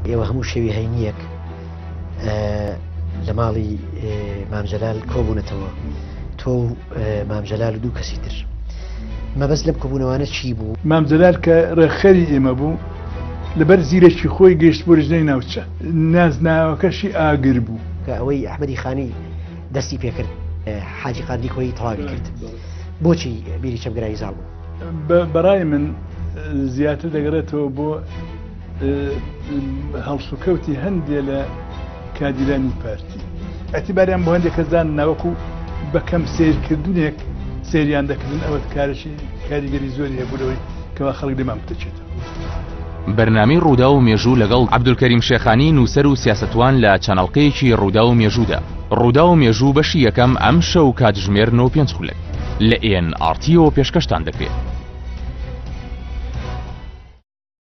ئێوە هەموو شەوی هەینیەک لە ماڵی مامجەلال کۆبوونەتەوە تۆ مامجەلال و دوو کەسی تر مەبەست لەم کۆبوونەوانە چی بوو؟ مامجەلال کە ڕێخەری ئێمە بوو لەبەر زیرەکی خۆی گەشت بۆ ژنەی ناوچە نازناوەکەشی ئاگر بوو کە ئەوەی ئەحمەدی خانی دەستی پێکرد حاجی قادری کۆی تەواوی کرد بۆچی بیری چەمگرایی زاڵ بوو؟ بەڕای من زیاتر دەگەڕێتەوە بۆ هەڵسوکەوتی هەندێک لە کادیرانی پارتی ئەتیباریان بۆ هەندێک کەسدان ناوەکو بەکەم سیرکردنێک سریان دەکردن ئەوە کاریگەری زۆری هەبوورەوەی کەوا خەڵک لێمان بتەچێتەوە. بەرنامەی ڕوودا و مێژوو لەگەڵ عەبدولکەریم شێخانی نووسەر و سیاسەتوان لە چەنەڵقەیەکی ڕوودا و مێژوودا. ڕوودا و مێژوو بەشی یەکەم ئەم شەو کاتژمێر 95 لە NRTەوە پێشکەشتان دەکرێت.